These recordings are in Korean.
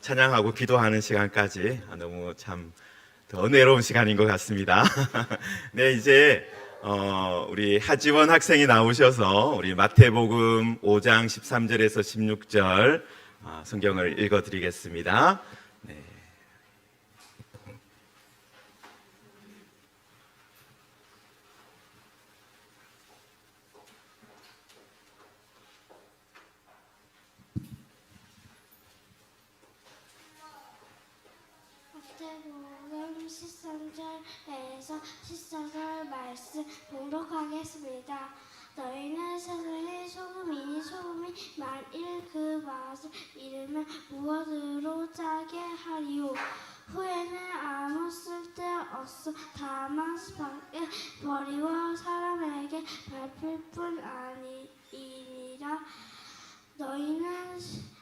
찬양하고 기도하는 시간까지 너무 참 더 은혜로운 시간인 것 같습니다. 네, 이제 우리 하지원 학생이 나오셔서 우리 마태복음 5장 13절에서 16절 성경을 읽어드리겠습니다. 네. 마태복음 13절에서 14절 말씀 봉독하겠습니다. 너희는 세상의 소금이니 소금이 만일 그 맛을 잃으면 무엇으로 짜게 하리요. 후에는 아무 쓸데없어 다만 밖에 버리고 사람에게 밟힐 뿐 아니니라. 너희는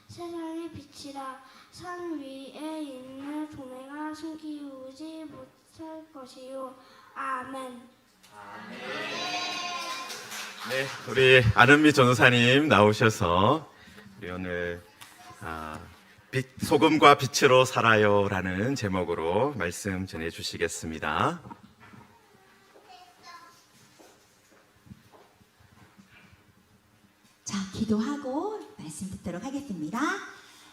세상의 빛이라. 산 위에 있는 동네가 숨기우지 못할 것이요. 아멘. 네, 우리 안은미 전도사님 나오셔서 우리 오늘 소금과 빛으로 살아요라는 제목으로 말씀 전해 주시겠습니다. 자, 기도하고 말씀 듣도록 하겠습니다.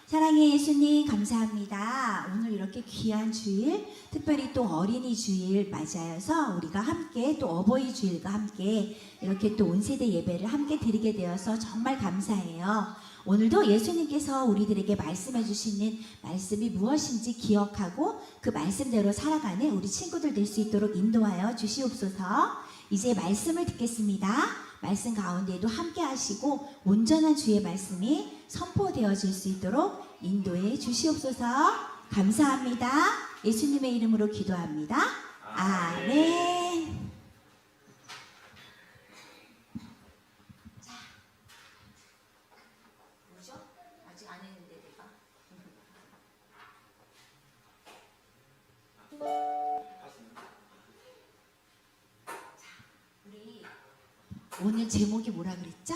사랑의 예수님 감사합니다. 오늘 이렇게 귀한 주일, 특별히 또 어린이 주일 맞이하여서 우리가 함께 또 어버이 주일과 함께 이렇게 또 온 세대 예배를 함께 드리게 되어서 정말 감사해요. 오늘도 예수님께서 우리들에게 말씀해 주시는 말씀이 무엇인지 기억하고 그 말씀대로 살아가는 우리 친구들 될 수 있도록 인도하여 주시옵소서. 이제 말씀을 듣겠습니다. 말씀 가운데도 함께 하시고 온전한 주의 말씀이 선포되어질 수 있도록 인도해 주시옵소서. 감사합니다. 예수님의 이름으로 기도합니다. 아멘. 자, 뭐죠? 아직 안 했는데 내가. 우리 오늘 제목이 뭐라 그랬죠?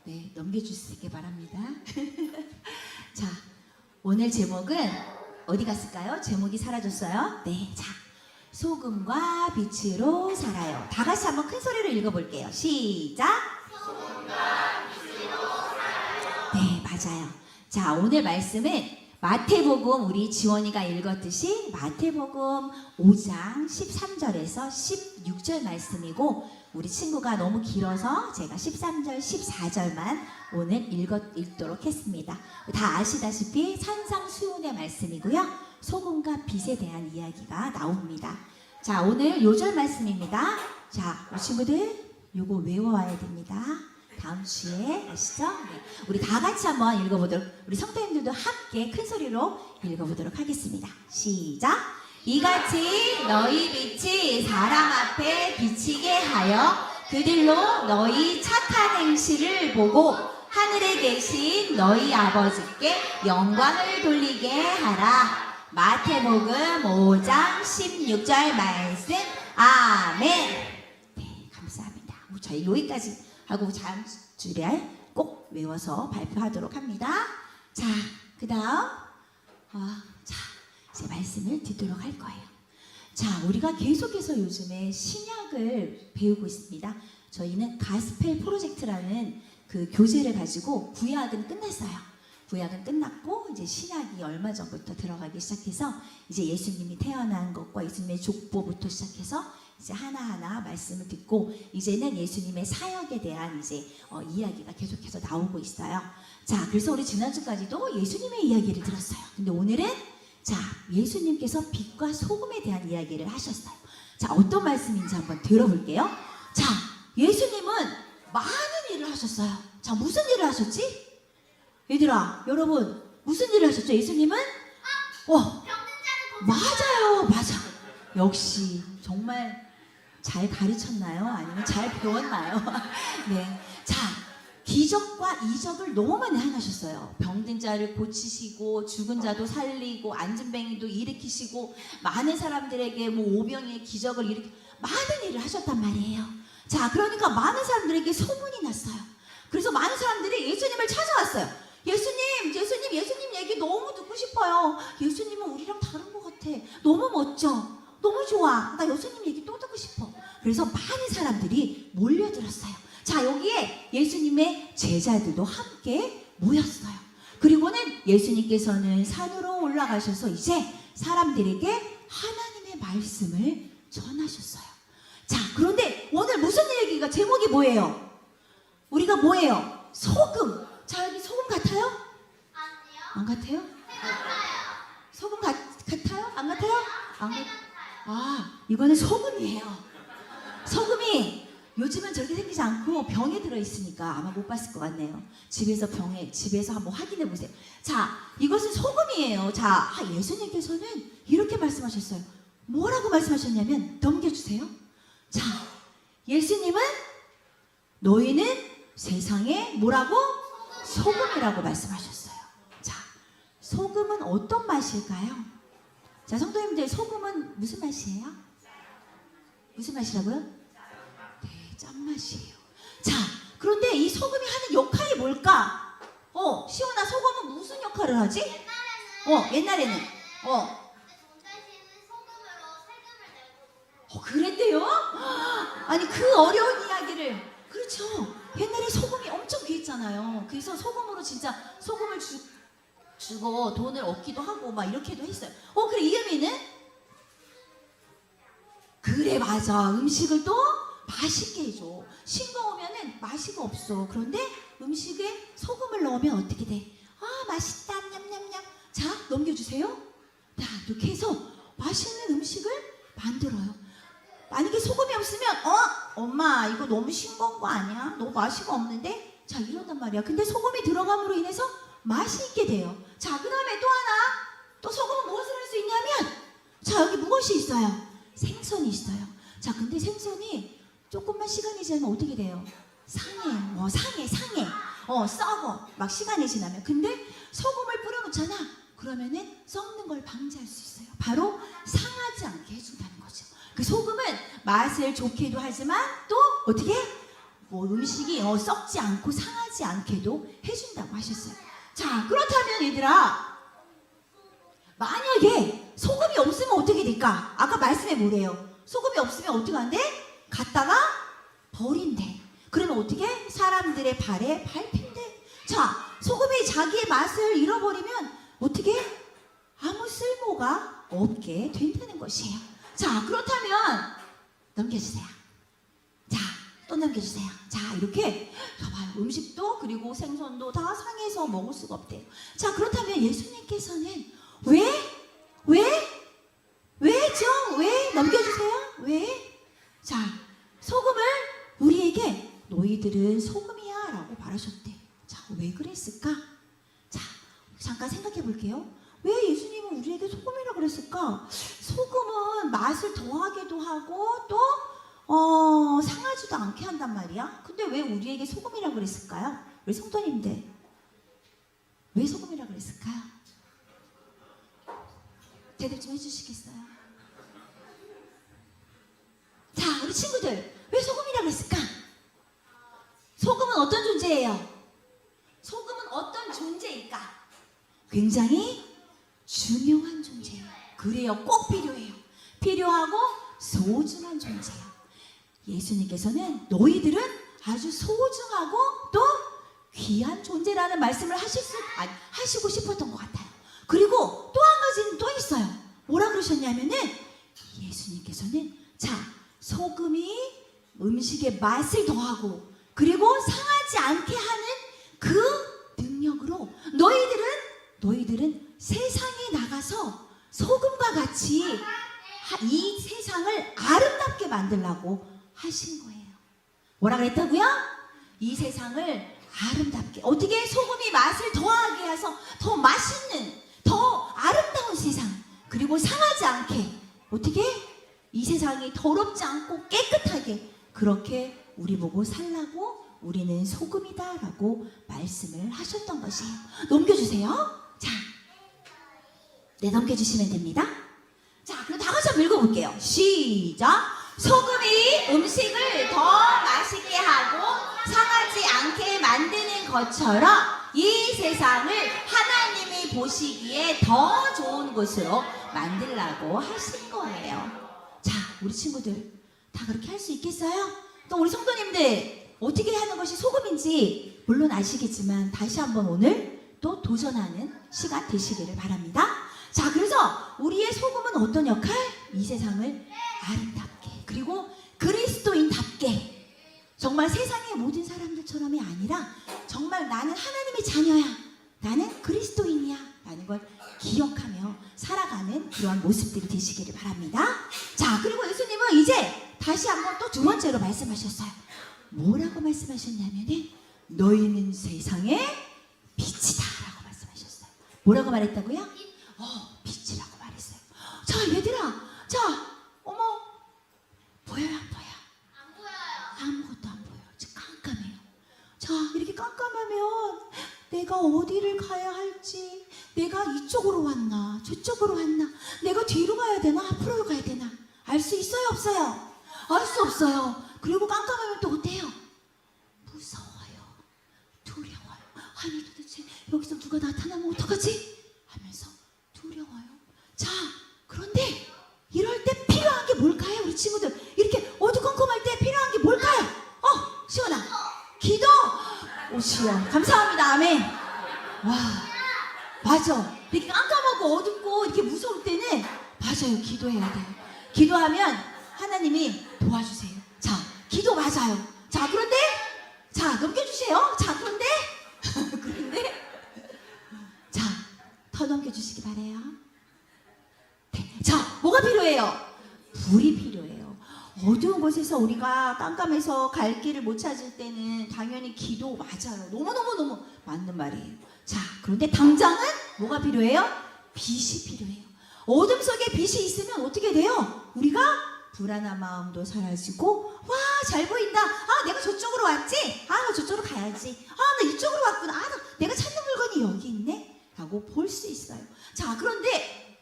네, 넘겨줄 수 있게 바랍니다. 자, 오늘 제목은 어디 갔을까요? 제목이 사라졌어요. 네, 자, 소금과 빛으로 살아요. 다 같이 한번 큰 소리로 읽어볼게요. 시작. 소금과 빛으로 살아요. 네, 맞아요. 자, 오늘 말씀은 마태복음 우리 지원이가 읽었듯이 마태복음 5장 13절에서 16절 말씀이고 우리 친구가 너무 길어서 제가 13절, 14절만 오늘 읽도록 했습니다. 다 아시다시피 산상수훈의 말씀이고요. 소금과 빛에 대한 이야기가 나옵니다. 자, 오늘 요절 말씀입니다. 자, 우리 친구들 요거 외워와야 됩니다. 다음 주에 아시죠? 네. 우리 다 같이 한번 읽어보도록, 우리 성도님들도 함께 큰 소리로 읽어보도록 하겠습니다. 시작! 이같이 너희 빛이 사람 앞에 비치게 하여 그들로 너희 착한 행실을 보고 하늘에 계신 너희 아버지께 영광을 돌리게 하라. 마태복음 5장 16절 말씀. 아멘. 네, 감사합니다. 저희 여기까지 하고 다음 주에 꼭 외워서 발표하도록 합니다. 자, 그 다음 제 말씀을 듣도록 할 거예요. 자, 우리가 계속해서 요즘에 신약을 배우고 있습니다. 저희는 가스펠 프로젝트라는 그 교재를 가지고 구약은 끝났어요. 구약은 끝났고 이제 신약이 얼마 전부터 들어가기 시작해서 이제 예수님이 태어난 것과 예수님의 족보부터 시작해서 이제 하나하나 말씀을 듣고 이제는 예수님의 사역에 대한 이제 이야기가 계속해서 나오고 있어요. 자, 그래서 우리 지난주까지도 예수님의 이야기를 들었어요. 근데 오늘은 자, 예수님께서 빛과 소금에 대한 이야기를 하셨어요. 자, 어떤 말씀인지 한번 들어볼게요. 자, 예수님은 많은 일을 하셨어요. 자, 무슨 일을 하셨지? 얘들아, 여러분, 무슨 일을 하셨죠? 예수님은? 맞아요, 맞아. 역시 정말 잘 가르쳤나요? 아니면 잘 배웠나요? 네, 자, 기적과 이적을 너무 많이 행하셨어요. 병든 자를 고치시고 죽은 자도 살리고 안진뱅이도 일으키시고 많은 사람들에게 뭐 오병이의 기적을 일으키고 많은 일을 하셨단 말이에요. 자, 그러니까 많은 사람들에게 소문이 났어요. 그래서 많은 사람들이 예수님을 찾아왔어요. 예수님 얘기 너무 듣고 싶어요. 예수님은 우리랑 다른 것 같아. 너무 멋져. 너무 좋아. 나 예수님 얘기 또 듣고 싶어. 그래서 많은 사람들이 몰려들었어요. 자, 여기에 예수님의 제자들도 함께 모였어요. 그리고는 예수님께서는 산으로 올라가셔서 이제 사람들에게 하나님의 말씀을 전하셨어요. 자, 그런데 오늘 무슨 얘기가 제목이 뭐예요? 우리가 뭐예요? 소금. 자, 여기 소금 같아요? 아니요. 안 같아요? 소금 같아요? 안 같아요? 안 같아요. 아, 이거는 소금이에요. 소금이 요즘은 저렇게 생기지 않고 병에 들어있으니까 아마 못 봤을 것 같네요. 집에서 한번 확인해 보세요. 자, 이것은 소금이에요. 자, 예수님께서는 이렇게 말씀하셨어요. 뭐라고 말씀하셨냐면, 넘겨주세요. 자, 예수님은 너희는 세상에 뭐라고? 소금이라고 말씀하셨어요. 자, 소금은 어떤 맛일까요? 자, 성도님들, 소금은 무슨 맛이에요? 무슨 맛이라고요? 네, 짠맛이에요. 자, 그런데 이 소금이 하는 역할이 뭘까? 시원아, 소금은 무슨 역할을 하지? 옛날에는 돈 대신에 소금으로 세금을 내고 그랬대요? 아니, 그 어려운 이야기를. 그렇죠. 옛날에 소금이 엄청 귀했잖아요. 그래서 소금으로 진짜 소금을 주고 돈을 얻기도 하고 막 이렇게도 했어요. 그래, 이유미는? 그래, 맞아. 음식을 또 맛있게 해줘. 싱거우면은 맛이가 없어. 그런데 음식에 소금을 넣으면 어떻게 돼? 맛있다. 냠냠냠. 자, 넘겨주세요. 자, 이렇게 해서 맛있는 음식을 만들어요. 만약에 소금이 없으면 엄마 이거 너무 싱거운 거 아니야? 너무 맛이가 없는데? 자, 이런단 말이야. 근데 소금이 들어감으로 인해서 맛이 있게 돼요. 자, 그 다음에 또 하나. 또 소금은 무엇을 할 수 있냐면, 자, 여기 무엇이 있어요? 생선이 있어요. 자, 근데 생선이 조금만 시간이 지나면 어떻게 돼요? 상해요. 상해. 썩어. 막 시간이 지나면. 근데 소금을 뿌려놓잖아. 그러면은 썩는 걸 방지할 수 있어요. 바로 상하지 않게 해준다는 거죠. 그 소금은 맛을 좋게도 하지만 또 어떻게? 음식이 썩지 않고 상하지 않게도 해준다고 하셨어요. 자, 그렇다면 얘들아, 만약에 소금이 없으면 어떻게 될까? 아까 말씀에 뭐래요? 소금이 없으면 어떻게 한대? 갖다가 버린대. 그러면 어떻게? 사람들의 발에 밟힌대. 자, 소금이 자기의 맛을 잃어버리면 어떻게? 아무 쓸모가 없게 된다는 것이에요. 자, 그렇다면 넘겨주세요. 자, 또 넘겨주세요. 자, 이렇게 봐봐요. 음식도 그리고 생선도 다 상해서 먹을 수가 없대요. 자, 그렇다면 예수님께서는 왜죠? 왜? 넘겨주세요. 왜? 자, 소금을 우리에게 너희들은 소금이야 라고 말하셨대. 자, 왜 그랬을까? 자, 잠깐 생각해 볼게요. 왜 예수님은 우리에게 소금이라 그랬을까? 소금은 맛을 더하기도 하고 또 상하지도 않게 한단 말이야. 근데 왜 우리에게 소금이라 그랬을까요? 우리 성도님들, 왜 소금이라 그랬을까요? 대답 좀 해주시겠어요? 자, 우리 친구들, 왜 소금이라 그랬을까? 소금은 어떤 존재예요? 소금은 어떤 존재일까? 굉장히 중요한 존재예요. 그래요, 꼭 필요해요. 필요하고 소중한 존재예요. 예수님께서는 너희들은 아주 소중하고 또 귀한 존재라는 말씀을 하시고 싶었던 것 같아요. 그리고 또 한 가지는 또 있어요. 뭐라 그러셨냐면은, 예수님께서는 자, 소금이 음식의 맛을 더하고 그리고 상하지 않게 하는 그 능력으로 너희들은 세상에 나가서 소금과 같이 이 세상을 아름답게 만들라고 하신 거예요. 뭐라 그랬다고요? 이 세상을 아름답게, 어떻게? 소금이 맛을 더하게 해서 더 맛있는, 더 아름다운 세상, 그리고 상하지 않게, 어떻게? 이 세상이 더럽지 않고 깨끗하게, 그렇게 우리 보고 살라고 우리는 소금이다 라고 말씀을 하셨던 것이에요. 넘겨주세요. 자, 네, 넘겨주시면 됩니다. 자, 그럼 다 같이 한번 읽어볼게요. 시작. 소금이 음식을 더 맛있게 하고 상하지 하지 않게 만드는 것처럼 이 세상을 하나님이 보시기에 더 좋은 곳으로 만들라고 하신 거예요. 자, 우리 친구들 다 그렇게 할 수 있겠어요? 또 우리 성도님들 어떻게 하는 것이 소금인지 물론 아시겠지만 다시 한번 오늘 또 도전하는 시간 되시기를 바랍니다. 자, 그래서 우리의 소금은 어떤 역할? 이 세상을 아름답게 그리고 그리스도인답게 정말 세상의 모든 사람들처럼이 아니라 정말 나는 하나님의 자녀야, 나는 그리스도인이야 라는 걸 기억하며 살아가는 그러한 모습들이 되시기를 바랍니다. 자, 그리고 예수님은 이제 다시 한번 또 두 번째로 말씀하셨어요. 뭐라고 말씀하셨냐면은 너희는 세상의 빛이다 라고 말씀하셨어요. 뭐라고 말했다고요? 빛이라고 말했어요. 자, 얘들아, 자, 어머, 보여요 안 보여? 안 보여요. 아무것도 안 보여요. 지금 깜깜해요. 자, 이렇게 깜깜하면 내가 어디를 가야 할지, 내가 이쪽으로 왔나 저쪽으로 왔나, 내가 뒤로 가야 되나 앞으로 가야 되나 알 수 있어요 없어요? 알 수 없어요. 그리고 깜깜하면 또 어때요? 무서워요. 두려워요. 아니 도대체 여기서 누가 나타나면 어떡하지? 하면서 두려워요. 자, 그런데 이럴 때 필요한 게 뭘까요? 우리 친구들 이렇게 어두컴컴할 때 필요한 게 뭘까요? 시원아, 기도. 오, 시원. 감사합니다. 아멘. 와, 맞아. 이렇게 깜깜하고 어둡고 이렇게 무서울 때는 맞아요. 기도해야 돼요. 기도하면 하나님이 도와주세요. 자, 기도 맞아요. 자, 그런데 자, 넘겨주세요. 자, 그런데 자, 더 넘겨주시기 바래요. 네. 자, 뭐가 필요해요? 불이 필요해요. 어두운 곳에서 우리가 깜깜해서 갈 길을 못 찾을 때는 당연히 기도 맞아요. 너무너무 맞는 말이에요. 자, 그런데 당장은 뭐가 필요해요? 빛이 필요해요. 어둠 속에 빛이 있으면 어떻게 돼요? 우리가 불안한 마음도 사라지고, 와, 잘 보인다. 아, 내가 저쪽으로 왔지? 아, 나 저쪽으로 가야지. 아, 나 이쪽으로 왔구나. 아, 내가 찾는 물건이 여기 있네? 라고 볼 수 있어요. 자, 그런데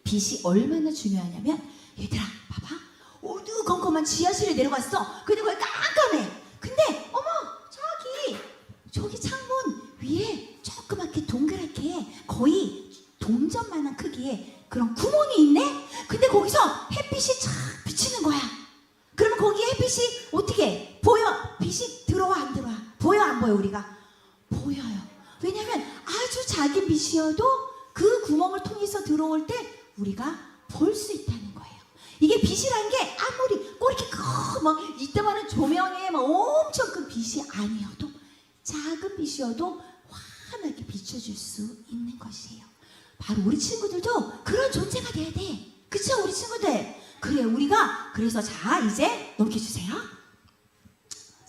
빛이 얼마나 중요하냐면, 얘들아, 봐봐. 어두컴컴한 지하실에 내려갔어. 근데 거기 깜깜해. 근데, 어머, 저기 창문 위에 조그맣게 동그랗게 거의 동전만한 크기의 그런 구멍이 있네? 근데 거기서 햇빛이 쫙 비치는 거야. 그러면 거기에 햇빛이 어떻게 보여? 빛이 들어와 안 들어와? 보여 안 보여? 우리가 보여요. 왜냐하면 아주 작은 빛이어도 그 구멍을 통해서 들어올 때 우리가 볼 수 있다는 거예요. 이게 빛이란 게 아무리 꼭 이렇게 막 이따만한 조명에 막 엄청 큰 빛이 아니어도 작은 빛이어도 환하게 비춰줄 수 있는 것이에요. 바로 우리 친구들도 그런 존재가 돼야 돼. 그쵸, 우리 친구들? 그래, 우리가 그래서 자, 이제 넘겨주세요.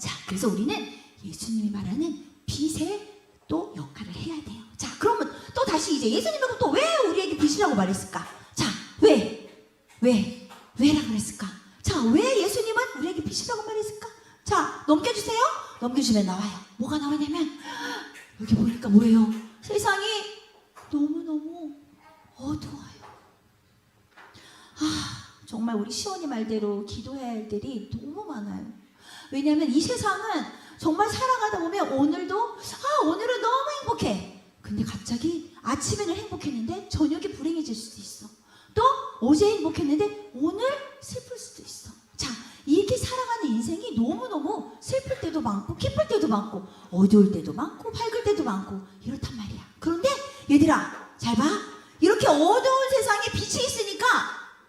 자, 그래서 우리는 예수님이 말하는 빛의 또 역할을 해야 돼요. 자, 그러면 또 다시 이제 예수님은 또 왜 우리에게 빛이라고 말했을까? 자, 왜라 그랬을까? 자, 왜 예수님은 우리에게 빛이라고 말했을까? 자, 넘겨주세요. 넘겨주면 나와요. 뭐가 나오냐면 여기 보니까 뭐예요? 세상이 너무너무 어두워요. 정말 우리 시원이 말대로 기도해야 할 일들이 너무 많아요. 왜냐하면 이 세상은 정말 살아가다 보면 오늘은 너무 행복해. 근데 갑자기 아침에는 행복했는데 저녁에 불행해질 수도 있어. 또 어제 행복했는데 오늘 슬플 수도 있어. 자, 이렇게 살아가는 인생이 너무너무 슬플 때도 많고 기쁠 때도 많고 어두울 때도 많고 밝을 때도 많고 이렇단 말이야. 그런데 얘들아, 잘 봐. 이렇게 어두운 세상에 빛이 있으니까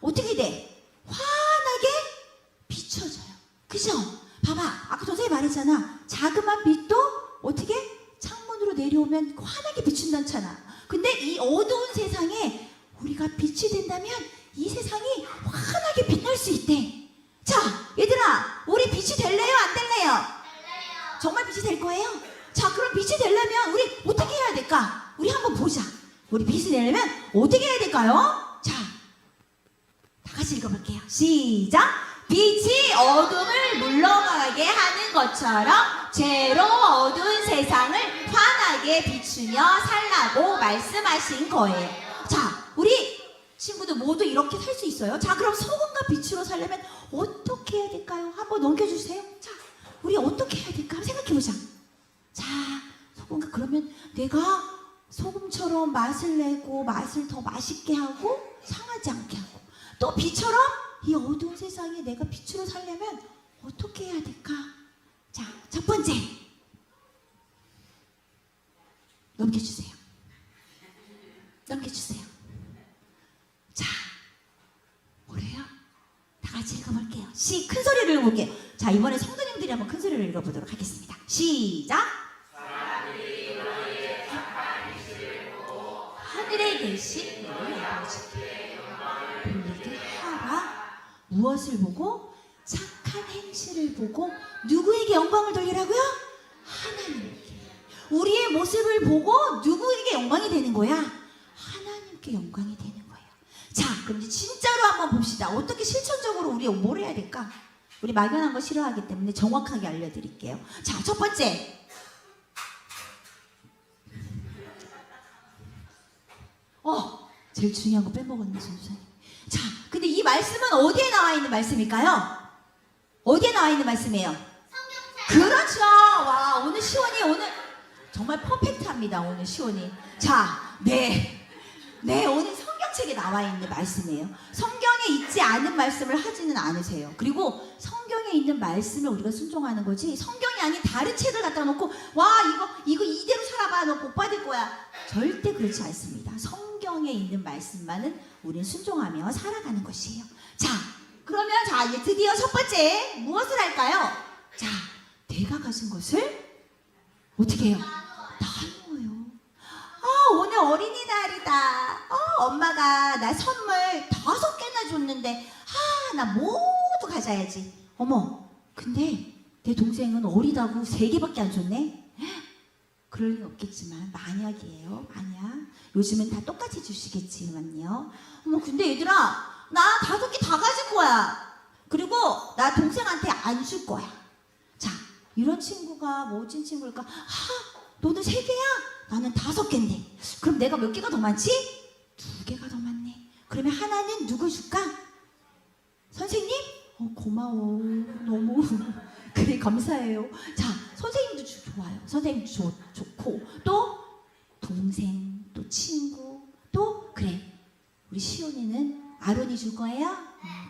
어떻게 돼? 환하게 비춰져요. 그죠? 봐봐. 아까 선생님이 말했잖아. 자그만 빛도 어떻게? 창문으로 내려오면 환하게 비춘다잖아. 근데 이 어두운 세상에 우리가 빛이 된다면 이 세상이 환하게 빛날 수 있대. 자, 얘들아, 우리 빛이 될래요? 안 될래요? 정말 빛이 될 거예요? 자, 그럼 빛이 되려면 우리 어떻게 해야 될까? 우리 한번 보자. 우리 빛이 되려면 어떻게 해야 될까요? 자, 다 같이 읽어볼게요. 시작! 빛이 어둠을 물러가게 하는 것처럼 죄로 어두운 세상을 환하게 비추며 살라고 말씀하신 거예요. 자, 우리 친구들 모두 이렇게 살 수 있어요? 자, 그럼 소금과 빛으로 살려면 어떻게 해야 될까요? 한번 넘겨주세요. 자, 우리 어떻게 해야 될까? 한번 생각해보자. 자, 소금과 그러면 내가 소금처럼 맛을 내고 맛을 더 맛있게 하고 상하지 않게 하고 또 빛처럼 이 어두운 세상에 내가 빛으로 살려면 어떻게 해야 될까? 자, 첫 번째 넘겨주세요. 넘겨주세요. 자, 뭐래요? 다 같이 읽어볼게요. 큰 소리를 읽어볼게요. 자, 이번에 성도님들이 한번 큰 소리를 읽어보도록 하겠습니다. 시작! 하늘에 계신 너희 아버지께 돌리게 하라. 무엇을 보고? 착한 행실을 보고 누구에게 영광을 돌리라고요? 하나님께. 우리의 모습을 보고 누구에게 영광이 되는 거야? 하나님께 영광이 되는 거예요. 자, 그럼 이제 진짜로 한번 봅시다. 어떻게 실천적으로 우리 뭘 해야 될까? 우리 막연한 거 싫어하기 때문에 정확하게 알려드릴게요. 자, 첫 번째. 제일 중요한 거 빼먹었네, 선생님. 자, 근데 이 말씀은 어디에 나와 있는 말씀일까요? 어디에 나와 있는 말씀이에요? 성경책. 그렇죠. 와, 오늘 시원이 오늘 정말 퍼펙트합니다. 오늘 시원이. 자, 네, 오늘 성경책에 나와 있는 말씀이에요. 성경에 있지 않은 말씀을 하지는 않으세요. 그리고 성경에 있는 말씀을 우리가 순종하는 거지, 성경이 아닌 다른 책을 갖다 놓고 와, 이거 이대로 살아봐, 너 복 받을 거야. 절대 그렇지 않습니다. 성경에 있는 말씀만은 우리는 순종하며 살아가는 것이에요. 자, 그러면 자, 이제 드디어 첫 번째 무엇을 할까요? 자, 내가 가진 것을 어떻게 해요? 나누어요. 오늘 어린이날이다. 엄마가 나 선물 5개나 줬는데 나 모두 가져야지. 어머, 근데 내 동생은 어리다고 3개밖에 안 줬네? 그럴 리 없겠지만 만약이에요. 만약. 요즘은 다 똑같이 주시겠지만요. 어머, 근데 얘들아, 나 5개 다 가진 거야. 그리고 나 동생한테 안 줄 거야. 자, 이런 친구가 멋진 친구일까? 너는 3개야? 나는 5개인데. 그럼 내가 몇 개가 더 많지? 2개가 더 많네. 그러면 하나는 누구 줄까? 선생님? 고마워. 너무 그래, 감사해요. 자, 선생님도 좋아요. 선생님도 좋고, 또 동생, 또 친구, 또 그래, 우리 시온이는 아론이 줄 거예요?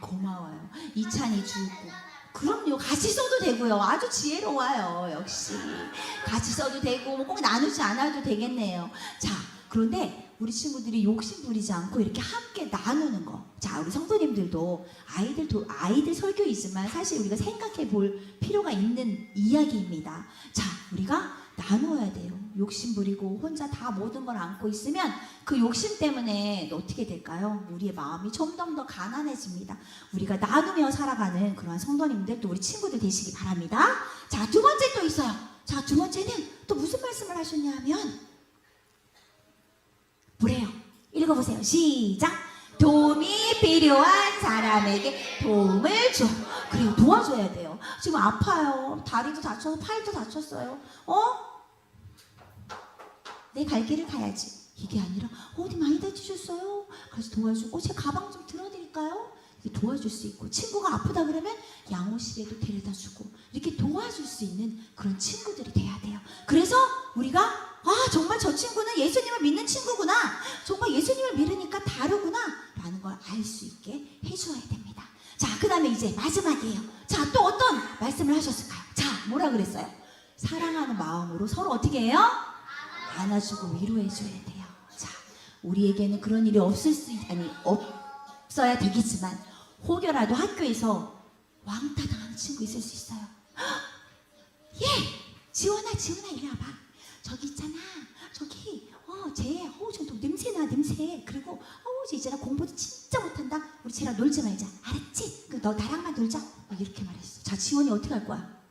고마워요. 이찬이 주고. 그럼요, 같이 써도 되고요. 아주 지혜로워요. 역시 같이 써도 되고 뭐 꼭 나누지 않아도 되겠네요. 자, 그런데 우리 친구들이 욕심 부리지 않고 이렇게 함께 나누는 거. 자, 우리 성도님들도 아이들 설교이지만 사실 우리가 생각해 볼 필요가 있는 이야기입니다. 자, 우리가 나눠야 돼요. 욕심 부리고 혼자 다 모든 걸 안고 있으면 그 욕심 때문에 어떻게 될까요? 우리의 마음이 점점 더 가난해집니다. 우리가 나누며 살아가는 그러한 성도님들, 또 우리 친구들 되시기 바랍니다. 자, 두 번째 또 있어요. 자, 두 번째는 또 무슨 말씀을 하셨냐 하면 뭐래요? 읽어보세요. 시작! 도움이 필요한 사람에게 도움을 줘. 그래요, 도와줘야 돼요. 지금 아파요. 다리도 다쳐서 팔도 다쳤어요. 내 갈 길을 가야지. 이게 아니라 어디 많이 다치셨어요? 그래서 도와주고 제 가방 좀 들어드릴까요? 이렇게 도와줄 수 있고, 친구가 아프다 그러면 양호실에도 데려다 주고 이렇게 도와줄 수 있는 그런 친구들이 돼야 돼요. 그래서 우리가 정말 저 친구는 예수님을 믿는 친구구나, 정말 예수님을 믿으니까 다르구나 라는 걸 알 수 있게 해줘야 됩니다. 자, 그 다음에 이제 마지막이에요. 자, 또 어떤 말씀을 하셨을까요? 자, 뭐라 그랬어요? 사랑하는 마음으로 서로 어떻게 해요? 안아주고 위로해줘야 돼요. 자, 우리에게는 그런 일이 없어야 되겠지만 혹여라도 학교에서 왕따 당하는 친구 있을 수 있어요. 지원아 이리 와봐. 저기 있잖아, 저기 저 냄새나. 그리고 쟤 있잖아, 공부도 진짜 못한다. 우리 쟤랑 놀지 말자, 알았지? 너 나랑만 놀자. 이렇게 말했어. 자, 지원이 어떻게 할 거야?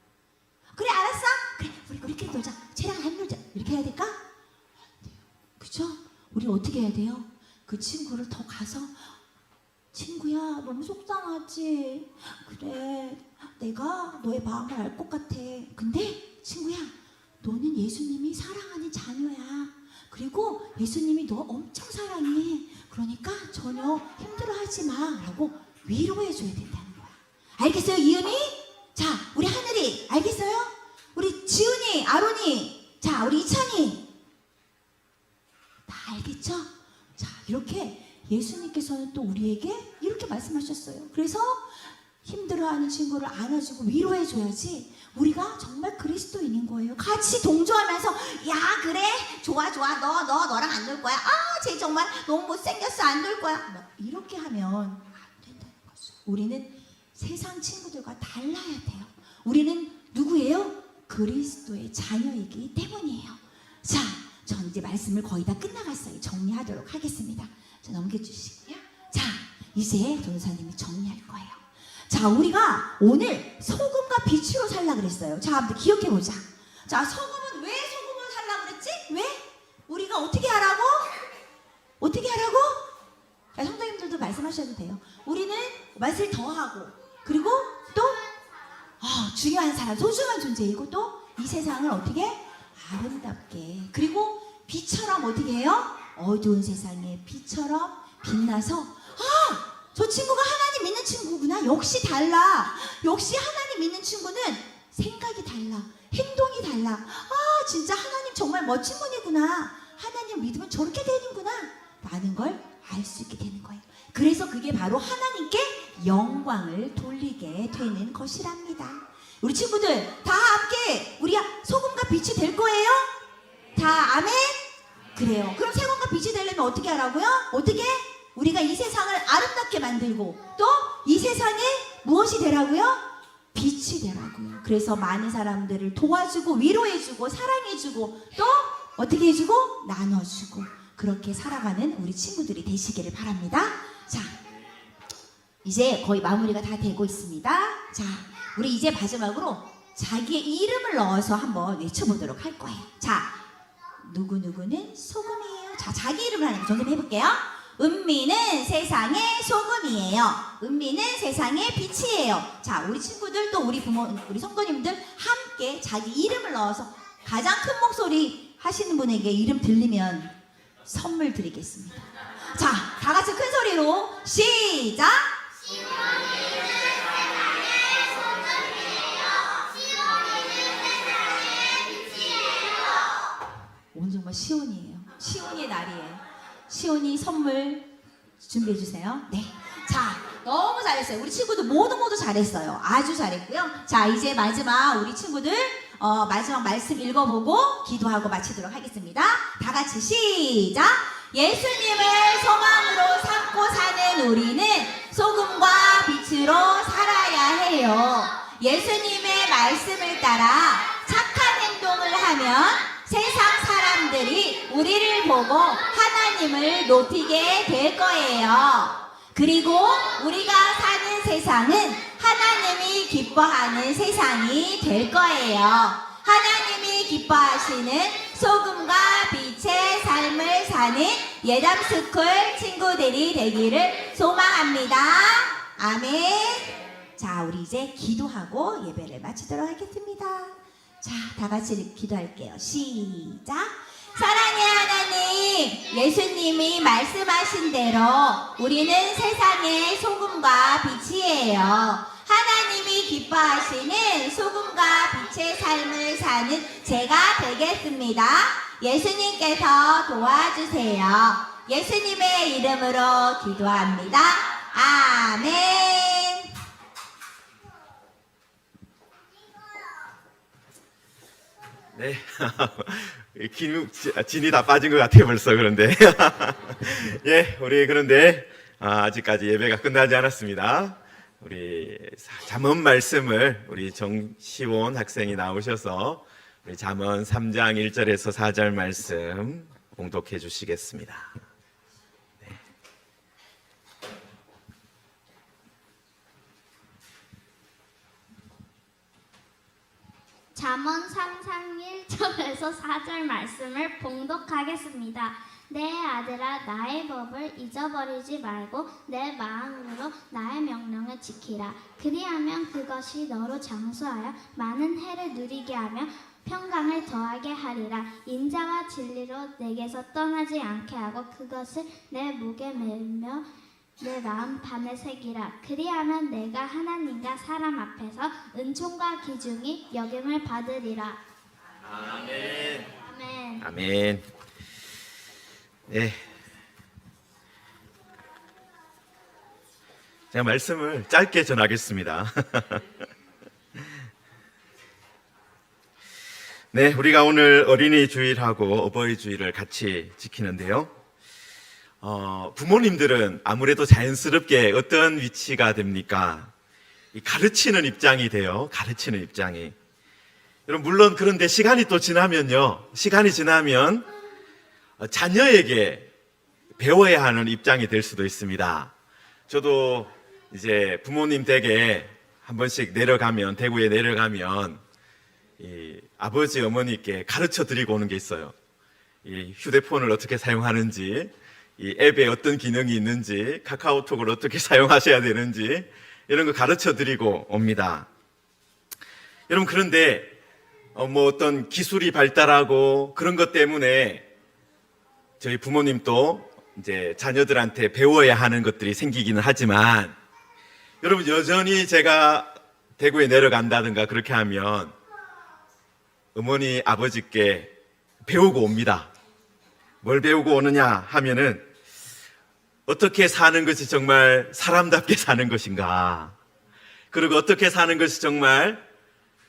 그래, 알았어. 그래, 우리 우리끼리 놀자. 쟤랑 안 놀자. 이렇게 해야 될까? 그죠? 우리 어떻게 해야 돼요? 그 친구를 더 가서, 친구야, 너무 속상하지? 그래, 내가 너의 마음을 알 것 같아. 근데 친구야, 너는 예수님이 사랑하는 자녀야. 그리고 예수님이 너 엄청 사랑해. 그러니까 전혀 힘들어하지 마 라고 위로해줘야 된다는 거야. 알겠어요, 이은이? 자, 우리 하늘이 알겠어요? 우리 지훈이, 아론이 자, 우리 이찬이 다 알겠죠? 자, 이렇게 예수님께서는 또 우리에게 이렇게 말씀하셨어요. 그래서 힘들어하는 친구를 안아주고 위로해줘야지 우리가 정말 그리스도인인 거예요. 같이 동조하면서 야 그래 좋아 너랑 안 놀 거야. 아 쟤 정말 너무 못생겼어 안 놀 거야. 뭐 이렇게 하면 안 된다는 거죠. 우리는 세상 친구들과 달라야 돼요. 우리는 누구예요? 그리스도의 자녀이기 때문이에요. 자, 전 이제 말씀을 거의 다 끝나갔어요. 정리하도록 하겠습니다. 자, 넘겨주시고요. 자, 이제 전도사님이 정리할 거예요. 자, 우리가 오늘 소금과 빛으로 살라 그랬어요. 자, 한번 기억해보자. 자, 소금은 왜 소금을 살라 그랬지? 왜? 우리가 어떻게 하라고? 어떻게 하라고? 자, 성도님들도 말씀하셔도 돼요. 우리는 맛을 더하고 그리고 또 중요한 사람, 소중한 존재이고 또 이 세상을 어떻게? 아름답게 그리고 빛처럼 어떻게 해요? 어두운 세상에 빛처럼 빛나서 저 친구가 하나님 믿는 친구구나. 역시 달라. 역시 하나님 믿는 친구는 생각이 달라. 행동이 달라. 진짜 하나님 정말 멋진 분이구나. 하나님 믿으면 저렇게 되는구나. 라는 걸 알 수 있게 되는 거예요. 그래서 그게 바로 하나님께 영광을 돌리게 되는 것이랍니다. 우리 친구들 다 함께 우리가 소금과 빛이 될 거예요? 다 아멘? 그래요. 그럼 소금과 빛이 되려면 어떻게 하라고요? 어떻게? 우리가 이 세상을 아름답게 만들고 또 이 세상에 무엇이 되라고요? 빛이 되라고요. 그래서 많은 사람들을 도와주고 위로해주고 사랑해주고 또 어떻게 해주고 나눠주고 그렇게 살아가는 우리 친구들이 되시기를 바랍니다. 자, 이제 거의 마무리가 다 되고 있습니다. 자, 우리 이제 마지막으로 자기의 이름을 넣어서 한번 외쳐보도록 할 거예요. 자, 누구누구는 소금이에요. 자, 자기 이름을 하니까 전좀 해볼게요. 은미는 세상의 소금이에요. 은미는 세상의 빛이에요. 자, 우리 친구들 또 우리 부모, 우리 성도님들 함께 자기 이름을 넣어서 가장 큰 목소리 하시는 분에게 이름 들리면 선물 드리겠습니다. 자, 다 같이 큰 소리로 시작! 오늘 정말 시온이에요. 시온이의 날이에요. 시온이 선물 준비해 주세요. 네. 자, 너무 잘했어요. 우리 친구들 모두 잘했어요. 아주 잘했고요. 자, 이제 마지막 우리 친구들 마지막 말씀 읽어보고 기도하고 마치도록 하겠습니다. 다 같이 시작! 예수님을 소망으로 삼고 사는 우리는 소금과 빛으로 살아야 해요. 예수님의 말씀을 따라 착한 행동을 하면 세상 사람들이 우리를 보고 하나님을 높이게 될 거예요. 그리고 우리가 사는 세상은 하나님이 기뻐하는 세상이 될 거예요. 하나님이 기뻐하시는 소금과 빛의 삶을 사는 예담스쿨 친구들이 되기를 소망합니다. 아멘. 자, 우리 이제 기도하고 예배를 마치도록 하겠습니다. 자, 다 같이 기도할게요. 시작! 사랑의 하나님, 예수님이 말씀하신 대로 우리는 세상의 소금과 빛이에요. 하나님이 기뻐하시는 소금과 빛의 삶을 사는 제가 되겠습니다. 예수님께서 도와주세요. 예수님의 이름으로 기도합니다. 아멘. 네. 진이 다 빠진 것 같아요, 벌써. 그런데. 예, 우리 그런데 아직까지 예배가 끝나지 않았습니다. 우리 잠언 말씀을 우리 정시원 학생이 나오셔서 우리 잠언 3장 1절에서 4절 말씀 봉독해 주시겠습니다. 잠언 3장 1절에서 4절 말씀을 봉독하겠습니다. 내 아들아 나의 법을 잊어버리지 말고 내 마음으로 나의 명령을 지키라. 그리하면 그것이 너로 장수하여 많은 해를 누리게 하며 평강을 더하게 하리라. 인자와 진리로 내게서 떠나지 않게 하고 그것을 내 목에 매며 내 마음 판에 새기라. 그리하면 내가 하나님과 사람 앞에서 은총과 기중이 여김을 받으리라. 아멘. 아멘. 아멘. 네. 제가 말씀을 짧게 전하겠습니다. 네, 우리가 오늘 어린이 주일하고 어버이 주일을 같이 지키는데요. 부모님들은 아무래도 자연스럽게 어떤 위치가 됩니까? 이 가르치는 입장이 돼요. 가르치는 입장이. 여러분, 물론 그런데 시간이 또 지나면요. 시간이 지나면 자녀에게 배워야 하는 입장이 될 수도 있습니다. 저도 이제 부모님 댁에 한 번씩 내려가면, 대구에 내려가면 이 아버지 어머니께 가르쳐 드리고 오는 게 있어요. 이 휴대폰을 어떻게 사용하는지, 이 앱에 어떤 기능이 있는지, 카카오톡을 어떻게 사용하셔야 되는지 이런 거 가르쳐 드리고 옵니다. 여러분, 그런데 뭐 어떤 기술이 발달하고 그런 것 때문에 저희 부모님도 이제 자녀들한테 배워야 하는 것들이 생기기는 하지만, 여러분, 여전히 제가 대구에 내려간다든가 그렇게 하면 어머니, 아버지께 배우고 옵니다. 뭘 배우고 오느냐 하면은 어떻게 사는 것이 정말 사람답게 사는 것인가, 그리고 어떻게 사는 것이 정말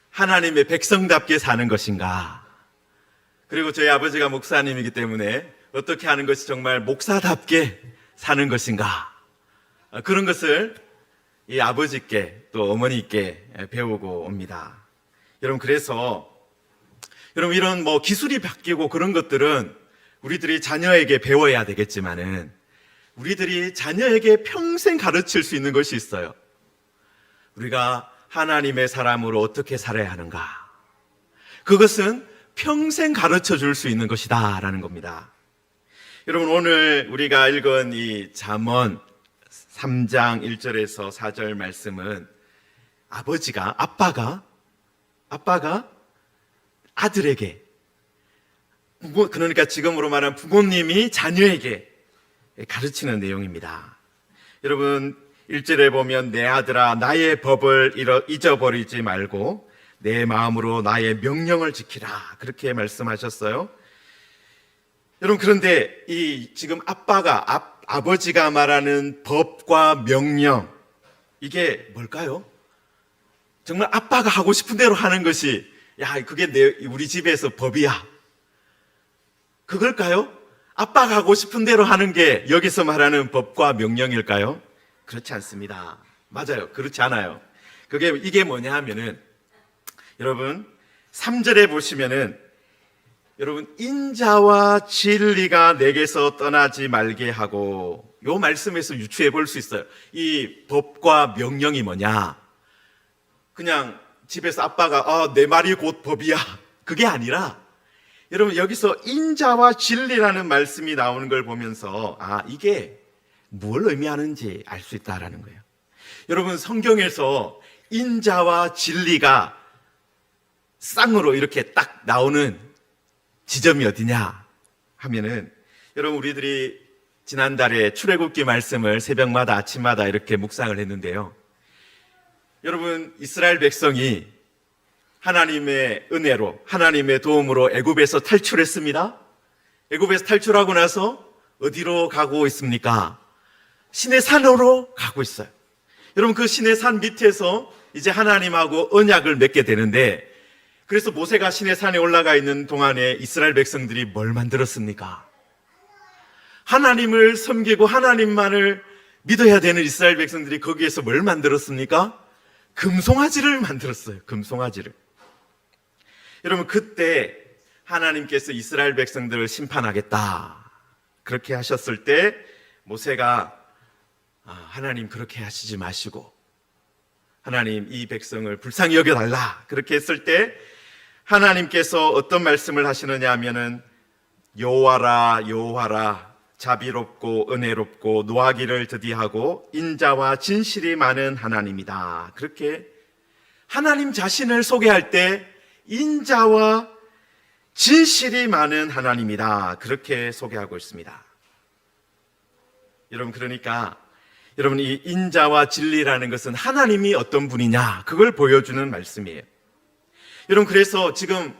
하나님의 백성답게 사는 것인가, 그리고 저희 아버지가 목사님이기 때문에 어떻게 하는 것이 정말 목사답게 사는 것인가, 그런 것을 이 아버지께 또 어머니께 배우고 옵니다. 여러분, 그래서 여러분, 이런 뭐 기술이 바뀌고 그런 것들은 우리들이 자녀에게 배워야 되겠지만은 우리들이 자녀에게 평생 가르칠 수 있는 것이 있어요. 우리가 하나님의 사람으로 어떻게 살아야 하는가, 그것은 평생 가르쳐 줄 수 있는 것이다 라는 겁니다. 여러분, 오늘 우리가 읽은 이 잠언 3장 1절에서 4절 말씀은 아빠가 아들에게, 그러니까 지금으로 말하면 부모님이 자녀에게 가르치는 내용입니다. 여러분, 1절에 보면 내 아들아 나의 법을 잊어버리지 말고 내 마음으로 나의 명령을 지키라, 그렇게 말씀하셨어요. 여러분, 그런데 이 지금 아버지가 말하는 법과 명령, 이게 뭘까요? 정말 아빠가 하고 싶은 대로 하는 것이, 야, 그게 우리 집에서 법이야, 그걸까요? 아빠가 하고 싶은 대로 하는 게 여기서 말하는 법과 명령일까요? 그렇지 않습니다. 맞아요. 그렇지 않아요. 이게 뭐냐 하면은, 여러분, 3절에 보시면은, 여러분, 인자와 진리가 내게서 떠나지 말게 하고, 요 말씀에서 유추해 볼 수 있어요. 이 법과 명령이 뭐냐? 그냥 집에서 아빠가 내 말이 곧 법이야, 그게 아니라, 여러분, 여기서 인자와 진리라는 말씀이 나오는 걸 보면서 이게 뭘 의미하는지 알 수 있다라는 거예요. 여러분, 성경에서 인자와 진리가 쌍으로 이렇게 딱 나오는 지점이 어디냐 하면은, 여러분, 우리들이 지난달에 출애굽기 말씀을 새벽마다 아침마다 이렇게 묵상을 했는데요. 여러분, 이스라엘 백성이 하나님의 은혜로, 하나님의 도움으로 애굽에서 탈출했습니다. 애굽에서 탈출하고 나서 어디로 가고 있습니까? 신의 산으로 가고 있어요. 여러분, 그 신의 산 밑에서 이제 하나님하고 언약을 맺게 되는데, 그래서 모세가 신의 산에 올라가 있는 동안에 이스라엘 백성들이 뭘 만들었습니까? 하나님을 섬기고 하나님만을 믿어야 되는 이스라엘 백성들이 거기에서 뭘 만들었습니까? 금송아지를 만들었어요. 금송아지를. 여러분, 그때 하나님께서 이스라엘 백성들을 심판하겠다, 그렇게 하셨을 때 모세가 하나님, 그렇게 하시지 마시고 하나님, 이 백성을 불쌍히 여겨달라, 그렇게 했을 때 하나님께서 어떤 말씀을 하시느냐 하면은, 여호와라 여호와라 자비롭고 은혜롭고 노하기를 더디하고 인자와 진실이 많은 하나님이다, 그렇게 하나님 자신을 소개할 때 인자와 진실이 많은 하나님이다, 그렇게 소개하고 있습니다. 여러분, 그러니까 여러분, 이 인자와 진리라는 것은 하나님이 어떤 분이냐, 그걸 보여주는 말씀이에요. 여러분, 그래서 지금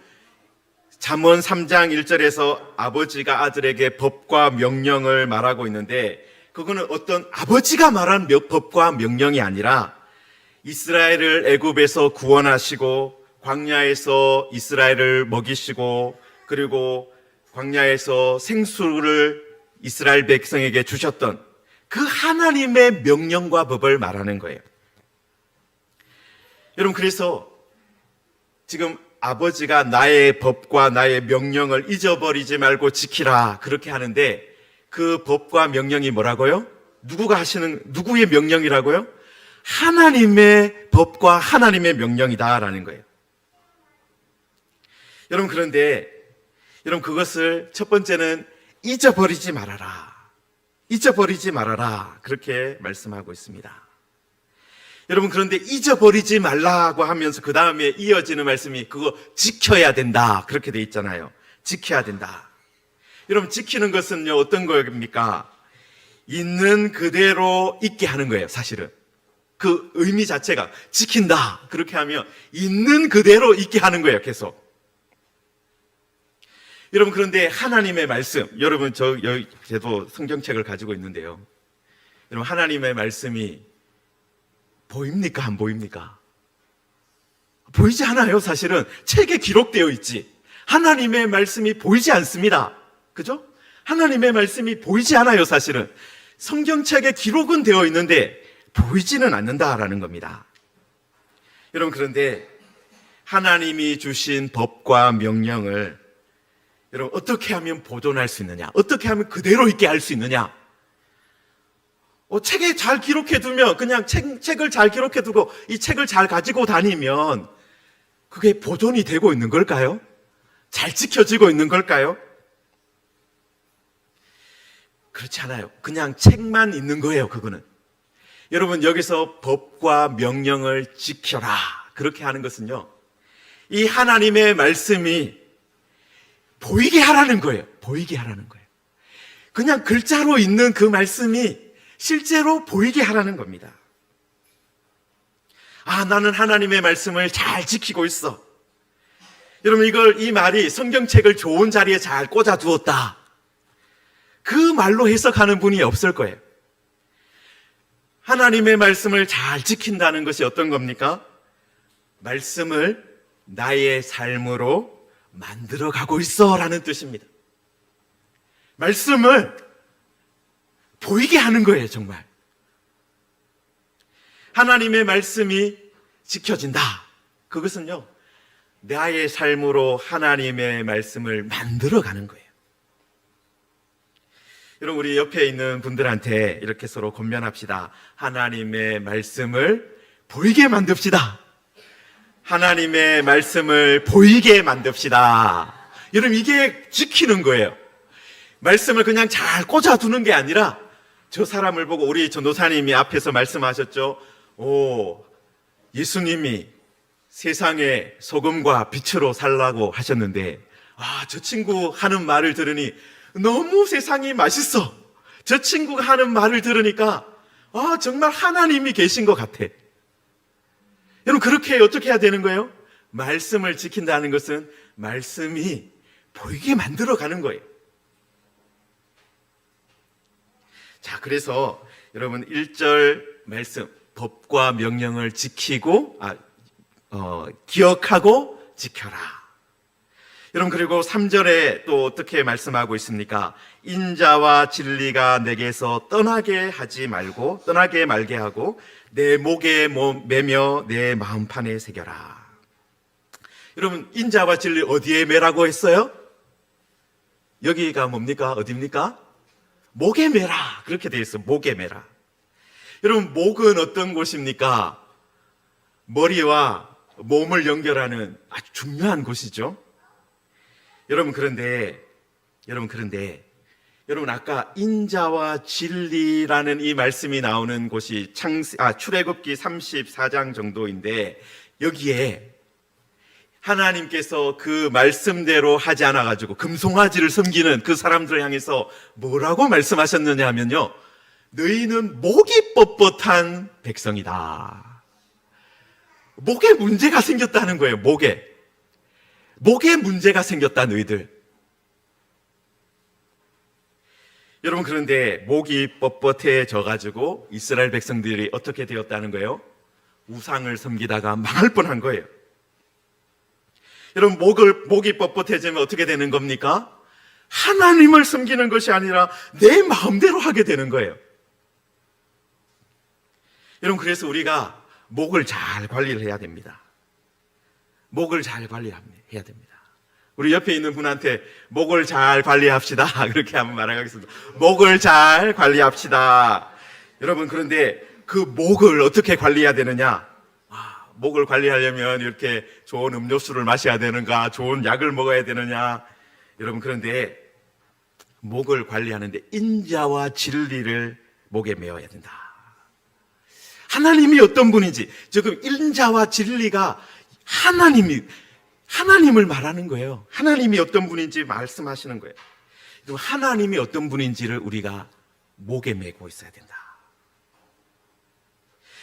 잠언 3장 1절에서 아버지가 아들에게 법과 명령을 말하고 있는데, 그거는 어떤 아버지가 말한 법과 명령이 아니라 이스라엘을 애굽에서 구원하시고 광야에서 이스라엘을 먹이시고 그리고 광야에서 생수를 이스라엘 백성에게 주셨던 그 하나님의 명령과 법을 말하는 거예요. 여러분, 그래서 지금 아버지가 나의 법과 나의 명령을 잊어버리지 말고 지키라 그렇게 하는데, 그 법과 명령이 뭐라고요? 누구의 명령이라고요? 하나님의 법과 하나님의 명령이다라는 거예요. 여러분, 그런데 여러분, 그것을 첫 번째는 잊어버리지 말아라. 잊어버리지 말아라. 그렇게 말씀하고 있습니다. 여러분, 그런데 잊어버리지 말라고 하면서 그 다음에 이어지는 말씀이 그거 지켜야 된다. 그렇게 돼 있잖아요. 지켜야 된다. 여러분, 지키는 것은요, 어떤 겁니까? 있는 그대로 있게 하는 거예요, 사실은. 그 의미 자체가 지킨다. 그렇게 하면 있는 그대로 있게 하는 거예요, 계속. 여러분, 그런데 하나님의 말씀, 여러분, 저도 성경책을 가지고 있는데요. 여러분, 하나님의 말씀이 보입니까? 안 보입니까? 보이지 않아요, 사실은. 책에 기록되어 있지. 하나님의 말씀이 보이지 않습니다. 그죠? 하나님의 말씀이 보이지 않아요, 사실은. 성경책에 기록은 되어 있는데 보이지는 않는다라는 겁니다. 여러분, 그런데 하나님이 주신 법과 명령을 여러분, 어떻게 하면 보존할 수 있느냐? 어떻게 하면 그대로 있게 할 수 있느냐? 책에 잘 기록해 두면, 그냥 책을 잘 기록해 두고 이 책을 잘 가지고 다니면 그게 보존이 되고 있는 걸까요? 잘 지켜지고 있는 걸까요? 그렇지 않아요. 그냥 책만 있는 거예요, 그거는. 여러분, 여기서 법과 명령을 지켜라. 그렇게 하는 것은요, 이 하나님의 말씀이 보이게 하라는 거예요. 보이게 하라는 거예요. 그냥 글자로 있는 그 말씀이 실제로 보이게 하라는 겁니다. 아, 나는 하나님의 말씀을 잘 지키고 있어. 여러분, 이 말이 성경책을 좋은 자리에 잘 꽂아 두었다. 그 말로 해석하는 분이 없을 거예요. 하나님의 말씀을 잘 지킨다는 것이 어떤 겁니까? 말씀을 나의 삶으로 만들어가고 있어 라는 뜻입니다. 말씀을 보이게 하는 거예요, 정말. 하나님의 말씀이 지켜진다. 그것은요, 나의 삶으로 하나님의 말씀을 만들어가는 거예요. 여러분, 우리 옆에 있는 분들한테 이렇게 서로 권면합시다. 하나님의 말씀을 보이게 만듭시다. 하나님의 말씀을 보이게 만듭시다. 여러분, 이게 지키는 거예요. 말씀을 그냥 잘 꽂아두는 게 아니라, 저 사람을 보고 우리 전도사님이 앞에서 말씀하셨죠. 예수님이 세상의 소금과 빛으로 살라고 하셨는데, 저 친구 하는 말을 들으니 너무 세상이 맛있어. 저 친구가 하는 말을 들으니까 정말 하나님이 계신 것 같아. 여러분, 그렇게 어떻게 해야 되는 거예요? 말씀을 지킨다는 것은 말씀이 보이게 만들어가는 거예요. 자, 그래서 여러분 1절 말씀, 법과 명령을 지키고 기억하고 지켜라. 여러분, 그리고 3절에 또 어떻게 말씀하고 있습니까? 인자와 진리가 내게서 떠나게 말게 하고 내 목에 매며 내 마음판에 새겨라. 여러분, 인자와 진리 어디에 매라고 했어요? 여기가 뭡니까? 어디입니까? 목에 매라. 그렇게 되어 있어요. 목에 매라. 여러분, 목은 어떤 곳입니까? 머리와 몸을 연결하는 아주 중요한 곳이죠. 여러분, 그런데 여러분, 아까 인자와 진리라는 이 말씀이 나오는 곳이 출애굽기 34장 정도인데, 여기에 하나님께서 그 말씀대로 하지 않아가지고 금송아지를 섬기는 그 사람들을 향해서 뭐라고 말씀하셨느냐 하면요, 너희는 목이 뻣뻣한 백성이다. 목에 문제가 생겼다는 거예요. 목에 목에 문제가 생겼다 너희들. 여러분, 그런데 목이 뻣뻣해져 가지고 이스라엘 백성들이 어떻게 되었다는 거예요? 우상을 섬기다가 망할 뻔한 거예요. 여러분, 목이 뻣뻣해지면 어떻게 되는 겁니까? 하나님을 섬기는 것이 아니라 내 마음대로 하게 되는 거예요. 여러분, 그래서 우리가 목을 잘 관리를 해야 됩니다. 목을 잘 관리해야 됩니다. 우리 옆에 있는 분한테 목을 잘 관리합시다. 그렇게 한번 말하겠습니다. 목을 잘 관리합시다. 여러분, 그런데 그 목을 어떻게 관리해야 되느냐? 목을 관리하려면 이렇게 좋은 음료수를 마셔야 되는가? 좋은 약을 먹어야 되느냐? 여러분, 그런데 목을 관리하는데 인자와 진리를 목에 메어야 된다. 하나님이 어떤 분인지, 지금 인자와 진리가 하나님을 말하는 거예요. 하나님이 어떤 분인지 말씀하시는 거예요. 하나님이 어떤 분인지를 우리가 목에 메고 있어야 된다.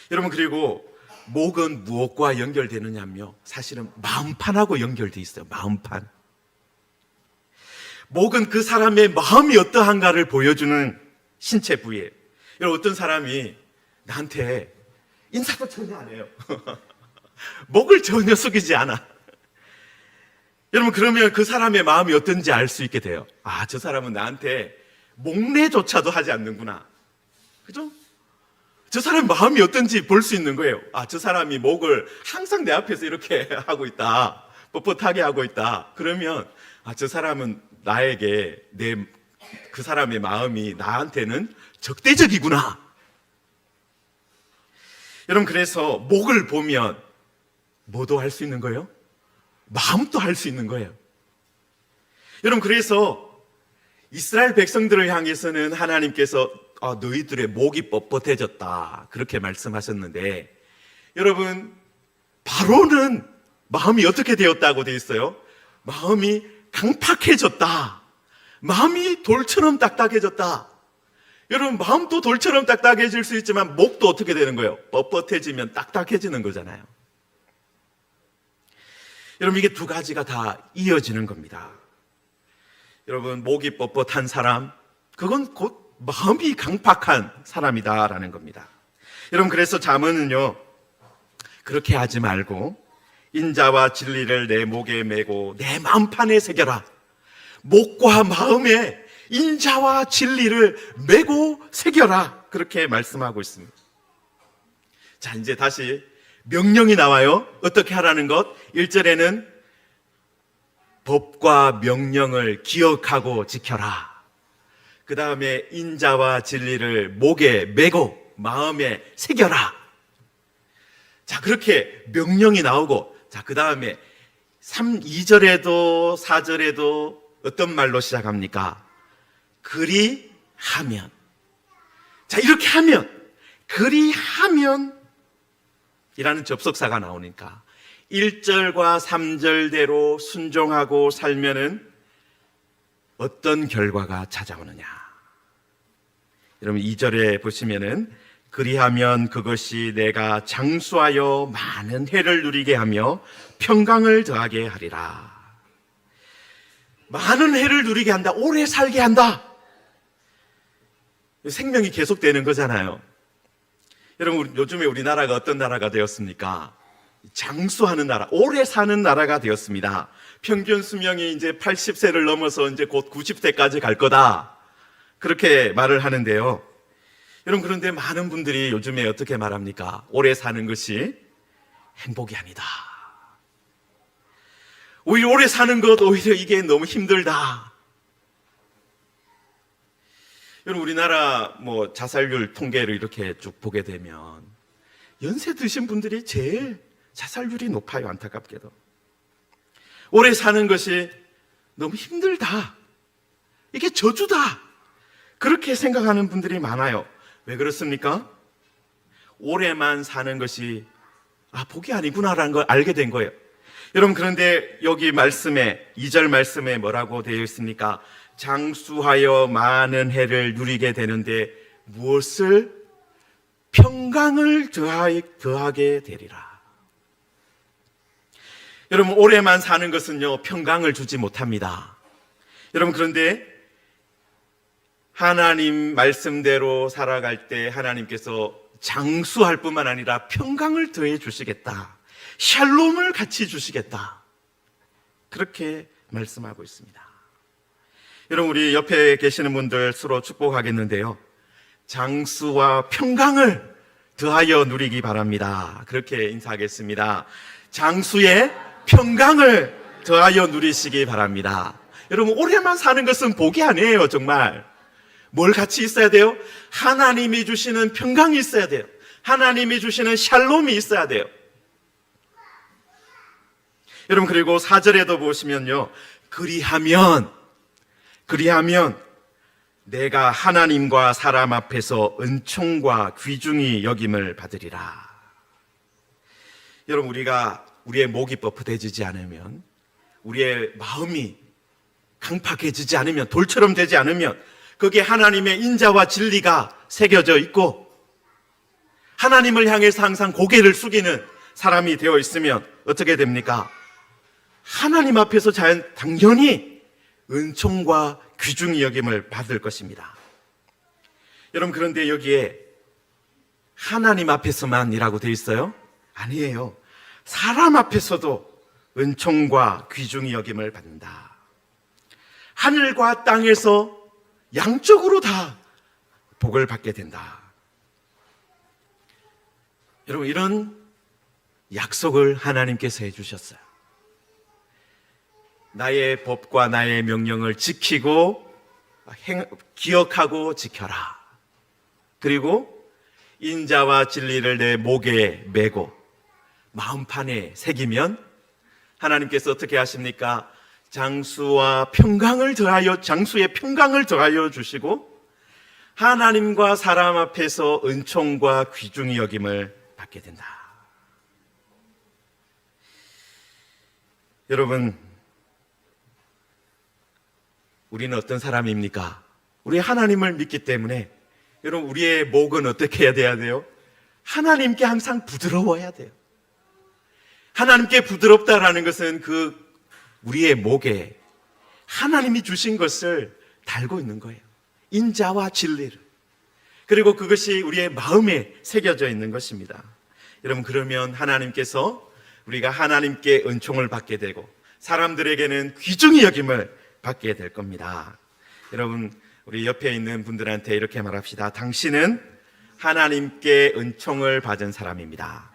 여러분, 그리고 목은 무엇과 연결되느냐면요, 사실은 마음판하고 연결되어 있어요. 마음판. 목은 그 사람의 마음이 어떠한가를 보여주는 신체 부위예요. 여러분, 어떤 사람이 나한테 인사도 전혀 안 해요. 목을 전혀 숙이지 않아. 여러분, 그러면 그 사람의 마음이 어떤지 알 수 있게 돼요. 저 사람은 나한테 목례조차도 하지 않는구나. 그죠? 저 사람 마음이 어떤지 볼 수 있는 거예요. 저 사람이 목을 항상 내 앞에서 이렇게 하고 있다. 뻣뻣하게 하고 있다. 그러면 저 사람은 나에게 그 사람의 마음이 나한테는 적대적이구나. 여러분, 그래서 목을 보면 뭐도 할 수 있는 거예요? 마음도 할 수 있는 거예요. 여러분, 그래서 이스라엘 백성들을 향해서는 하나님께서 너희들의 목이 뻣뻣해졌다, 그렇게 말씀하셨는데, 여러분, 바로는 마음이 어떻게 되었다고 되어 있어요? 마음이 강팍해졌다. 마음이 돌처럼 딱딱해졌다. 여러분, 마음도 돌처럼 딱딱해질 수 있지만 목도 어떻게 되는 거예요? 뻣뻣해지면 딱딱해지는 거잖아요. 여러분, 이게 두 가지가 다 이어지는 겁니다. 여러분, 목이 뻣뻣한 사람, 그건 곧 마음이 강팍한 사람이다라는 겁니다. 여러분, 그래서 잠언은요, 그렇게 하지 말고 인자와 진리를 내 목에 메고 내 마음판에 새겨라. 목과 마음에 인자와 진리를 메고 새겨라. 그렇게 말씀하고 있습니다. 자, 이제 다시 명령이 나와요. 어떻게 하라는 것? 1절에는 법과 명령을 기억하고 지켜라. 그 다음에 인자와 진리를 목에 메고 마음에 새겨라. 자, 그렇게 명령이 나오고, 자, 그 다음에 2절에도 4절에도 어떤 말로 시작합니까? 그리하면. 자, 이렇게 하면, 그리하면 이라는 접속사가 나오니까 1절과 3절대로 순종하고 살면은 어떤 결과가 찾아오느냐. 여러분, 2절에 보시면은 그리하면 그것이 내가 장수하여 많은 해를 누리게 하며 평강을 더하게 하리라. 많은 해를 누리게 한다. 오래 살게 한다. 생명이 계속되는 거잖아요. 여러분, 요즘에 우리나라가 어떤 나라가 되었습니까? 장수하는 나라, 오래 사는 나라가 되었습니다. 평균 수명이 이제 80세를 넘어서 이제 곧 90세까지 갈 거다. 그렇게 말을 하는데요. 여러분, 그런데 많은 분들이 요즘에 어떻게 말합니까? 오래 사는 것이 행복이 아니다. 오히려 오래 사는 것, 오히려 이게 너무 힘들다. 여러분, 우리나라 자살률 통계를 이렇게 쭉 보게 되면 연세 드신 분들이 제일 자살률이 높아요. 안타깝게도. 오래 사는 것이 너무 힘들다. 이게 저주다. 그렇게 생각하는 분들이 많아요. 왜 그렇습니까? 오래만 사는 것이 복이 아니구나라는 걸 알게 된 거예요. 여러분, 그런데 여기 말씀에 2절 말씀에 뭐라고 되어 있습니까? 장수하여 많은 해를 누리게 되는데 무엇을? 평강을 더하게 되리라. 여러분, 오래만 사는 것은요, 평강을 주지 못합니다. 여러분, 그런데 하나님 말씀대로 살아갈 때 하나님께서 장수할 뿐만 아니라 평강을 더해 주시겠다. 샬롬을 같이 주시겠다. 그렇게 말씀하고 있습니다. 여러분, 우리 옆에 계시는 분들 서로 축복하겠는데요. 장수와 평강을 더하여 누리기 바랍니다. 그렇게 인사하겠습니다. 장수의 평강을 더하여 누리시기 바랍니다. 여러분, 오래만 사는 것은 복이 아니에요, 정말. 뭘 같이 있어야 돼요? 하나님이 주시는 평강이 있어야 돼요. 하나님이 주시는 샬롬이 있어야 돼요. 여러분, 그리고 4절에도 보시면요, 그리하면 내가 하나님과 사람 앞에서 은총과 귀중히 여김을 받으리라. 여러분, 우리의 목이 뻣뻣해지지 않으면, 우리의 마음이 강팍해지지 않으면, 돌처럼 되지 않으면, 거기에 하나님의 인자와 진리가 새겨져 있고 하나님을 향해서 항상 고개를 숙이는 사람이 되어 있으면 어떻게 됩니까? 하나님 앞에서 당연히 은총과 귀중히 여김을 받을 것입니다. 여러분, 그런데 여기에 하나님 앞에서만이라고 되어 있어요? 아니에요. 사람 앞에서도 은총과 귀중히 여김을 받는다. 하늘과 땅에서 양쪽으로 다 복을 받게 된다. 여러분, 이런 약속을 하나님께서 해주셨어요. 나의 법과 나의 명령을 지키고 기억하고 지켜라. 그리고 인자와 진리를 내 목에 메고 마음판에 새기면 하나님께서 어떻게 하십니까? 장수의 평강을 더하여 주시고 하나님과 사람 앞에서 은총과 귀중히 여김을 받게 된다. 여러분, 우리는 어떤 사람입니까? 우리 하나님을 믿기 때문에 여러분, 우리의 목은 어떻게 해야 돼요? 하나님께 항상 부드러워야 돼요. 하나님께 부드럽다라는 것은 우리의 목에 하나님이 주신 것을 달고 있는 거예요. 인자와 진리를. 그리고 그것이 우리의 마음에 새겨져 있는 것입니다. 여러분, 그러면 하나님께서 우리가 하나님께 은총을 받게 되고 사람들에게는 귀중히 여김을 받게 될 겁니다. 여러분, 우리 옆에 있는 분들한테 이렇게 말합시다. 당신은 하나님께 은총을 받은 사람입니다.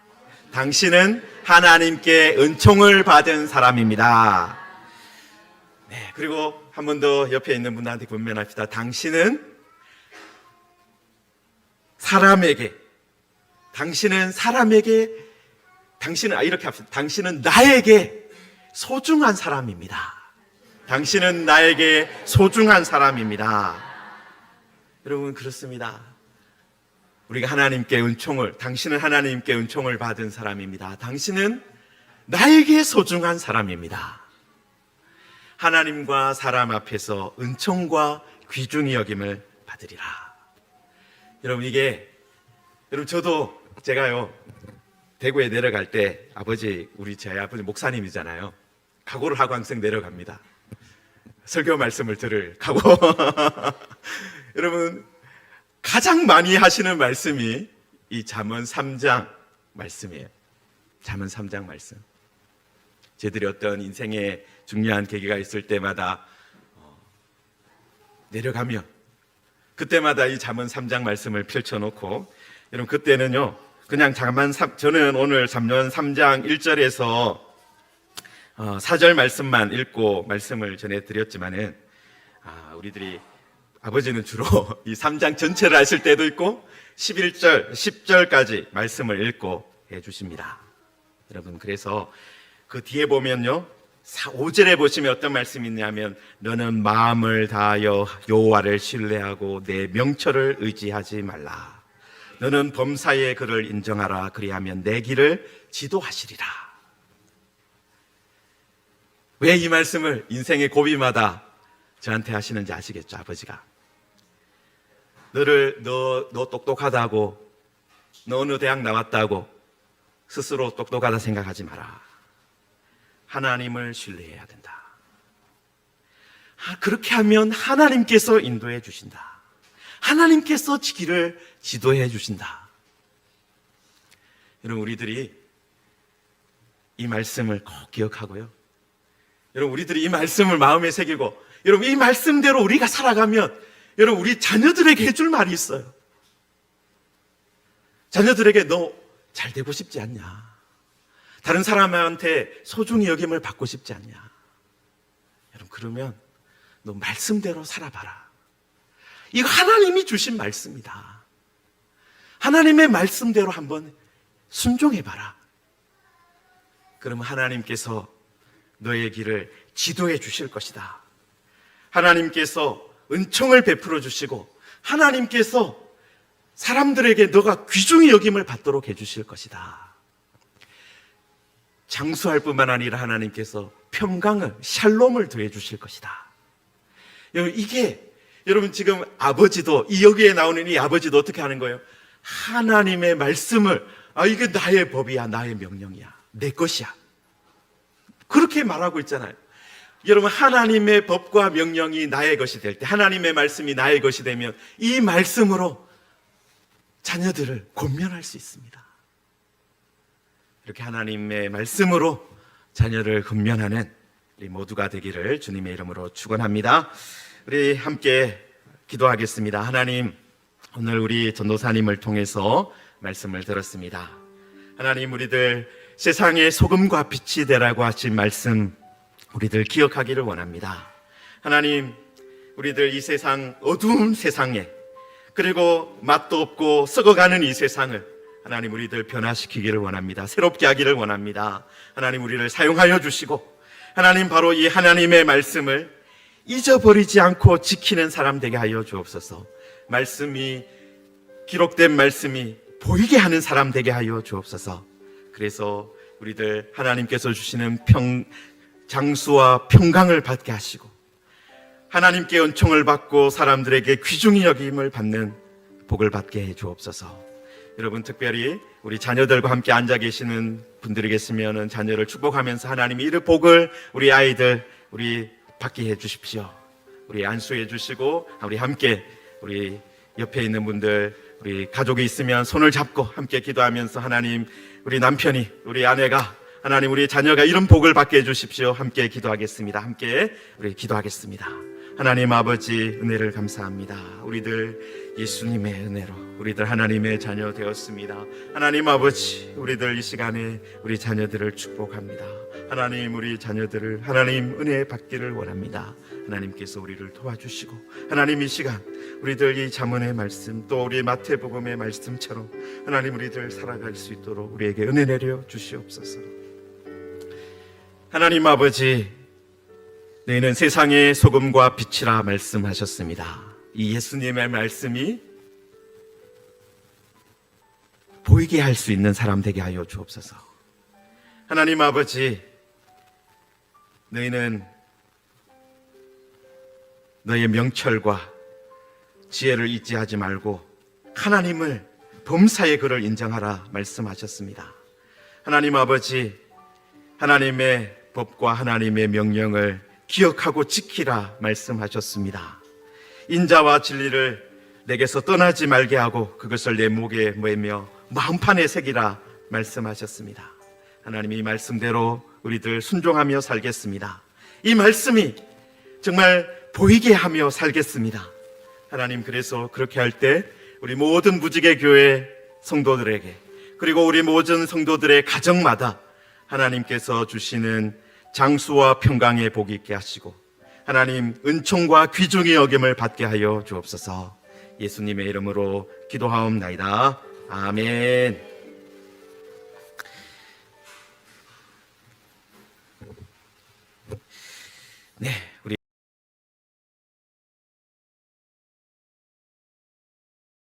당신은 하나님께 은총을 받은 사람입니다. 네, 그리고 한 번 더 옆에 있는 분한테 권면합시다. 당신은 이렇게 합시다. 당신은 나에게 소중한 사람입니다. 당신은 나에게 소중한 사람입니다. 여러분, 그렇습니다. 우리가 당신은 하나님께 은총을 받은 사람입니다. 당신은 나에게 소중한 사람입니다. 하나님과 사람 앞에서 은총과 귀중히 여김을 받으리라. 여러분, 제가요, 대구에 내려갈 때 저희 아버지 목사님이잖아요. 각오를 하고 항상 내려갑니다. 설교 말씀을 들을 각오. 여러분, 가장 많이 하시는 말씀이 이 잠언 3장 말씀이에요. 잠언 3장 말씀. 저희들이 어떤 인생의 중요한 계기가 있을 때마다 내려가면 그때마다 이 잠언 3장 말씀을 펼쳐놓고, 여러분, 그때는요, 그냥 저는 오늘 잠언 3장 1절에서 4절 말씀만 읽고 말씀을 전해드렸지만은, 우리들이 아버지는 주로 이 3장 전체를 하실 때도 있고 11절, 10절까지 말씀을 읽고 해주십니다. 여러분, 그래서 그 뒤에 보면요, 5절에 보시면 어떤 말씀이 있냐면, 너는 마음을 다하여 여호와를 신뢰하고 내 명철을 의지하지 말라. 너는 범사의 그를 인정하라. 그리하면 내 길을 지도하시리라. 왜 이 말씀을 인생의 고비마다 저한테 하시는지 아시겠죠? 아버지가 너 똑똑하다고, 너 어느 대학 나왔다고 스스로 똑똑하다 생각하지 마라. 하나님을 신뢰해야 된다. 그렇게 하면 하나님께서 인도해 주신다. 하나님께서 길을 지도해 주신다. 여러분, 우리들이 이 말씀을 꼭 기억하고요. 여러분, 우리들이 이 말씀을 마음에 새기고, 여러분, 이 말씀대로 우리가 살아가면, 여러분, 우리 자녀들에게 해줄 말이 있어요. 자녀들에게 너 잘 되고 싶지 않냐? 다른 사람한테 소중히 여김을 받고 싶지 않냐? 여러분, 그러면 너 말씀대로 살아봐라. 이거 하나님이 주신 말씀이다. 하나님의 말씀대로 한번 순종해봐라. 그러면 하나님께서 너의 길을 지도해 주실 것이다. 하나님께서 은총을 베풀어 주시고, 하나님께서 사람들에게 너가 귀중히 여김을 받도록 해주실 것이다. 장수할 뿐만 아니라 하나님께서 평강을, 샬롬을 더해 주실 것이다. 여러분, 이게 여러분 지금 아버지도, 이 여기에 나오는 이 아버지도 어떻게 하는 거예요? 하나님의 말씀을, 이게 나의 법이야, 나의 명령이야, 내 것이야, 그렇게 말하고 있잖아요. 여러분, 하나님의 법과 명령이 나의 것이 될 때, 하나님의 말씀이 나의 것이 되면 이 말씀으로 자녀들을 권면할 수 있습니다. 이렇게 하나님의 말씀으로 자녀를 권면하는 우리 모두가 되기를 주님의 이름으로 축원합니다. 우리 함께 기도하겠습니다. 하나님, 오늘 우리 전도사님을 통해서 말씀을 들었습니다. 하나님, 우리들 세상의 소금과 빛이 되라고 하신 말씀 우리들 기억하기를 원합니다. 하나님, 우리들 이 세상, 어두운 세상에, 그리고 맛도 없고 썩어가는 이 세상을 하나님, 우리들 변화시키기를 원합니다. 새롭게 하기를 원합니다. 하나님, 우리를 사용하여 주시고, 하나님, 바로 이 하나님의 말씀을 잊어버리지 않고 지키는 사람 되게 하여 주옵소서. 말씀이, 기록된 말씀이 보이게 하는 사람 되게 하여 주옵소서. 그래서 우리들 하나님께서 주시는 장수와 평강을 받게 하시고, 하나님께 은총을 받고 사람들에게 귀중히 여김을 받는 복을 받게 해 주옵소서. 여러분, 특별히 우리 자녀들과 함께 앉아 계시는 분들이 계시면 자녀를 축복하면서 하나님이 이 복을 우리 아이들, 우리 받게 해 주십시오. 우리 안수해 주시고, 우리 함께, 우리 옆에 있는 분들, 우리 가족이 있으면 손을 잡고 함께 기도하면서 하나님, 우리 남편이, 우리 아내가, 하나님, 우리 자녀가 이런 복을 받게 해 주십시오. 함께 기도하겠습니다. 함께 우리 기도하겠습니다. 하나님 아버지, 은혜를 감사합니다. 우리들 예수님의 은혜로 우리들 하나님의 자녀 되었습니다. 하나님 아버지, 우리들 이 시간에 우리 자녀들을 축복합니다. 하나님, 우리 자녀들을 하나님 은혜 받기를 원합니다. 하나님께서 우리를 도와주시고, 하나님 이 시간 우리들 이 잠언의 말씀, 또 우리 마태복음의 말씀처럼 하나님 우리들 살아갈 수 있도록 우리에게 은혜 내려 주시옵소서. 하나님 아버지, 너희는 세상의 소금과 빛이라 말씀하셨습니다. 이 예수님의 말씀이 보이게 할 수 있는 사람 되게 하여 주옵소서. 하나님 아버지, 너희는 너희의 명철과 지혜를 잊지 하지 말고 하나님을, 범사의 그를 인정하라 말씀하셨습니다. 하나님 아버지, 하나님의 법과 하나님의 명령을 기억하고 지키라 말씀하셨습니다. 인자와 진리를 내게서 떠나지 말게 하고 그것을 내 목에 매며 마음판에 새기라 말씀하셨습니다. 하나님, 이 말씀대로 우리들 순종하며 살겠습니다. 이 말씀이 정말 보이게 하며 살겠습니다. 하나님, 그래서 그렇게 할 때 우리 모든 무지개 교회 성도들에게, 그리고 우리 모든 성도들의 가정마다 하나님께서 주시는 장수와 평강의 복이 있게 하시고, 하나님 은총과 귀중히 여김을 받게 하여 주옵소서. 예수님의 이름으로 기도하옵나이다. 아멘. 네.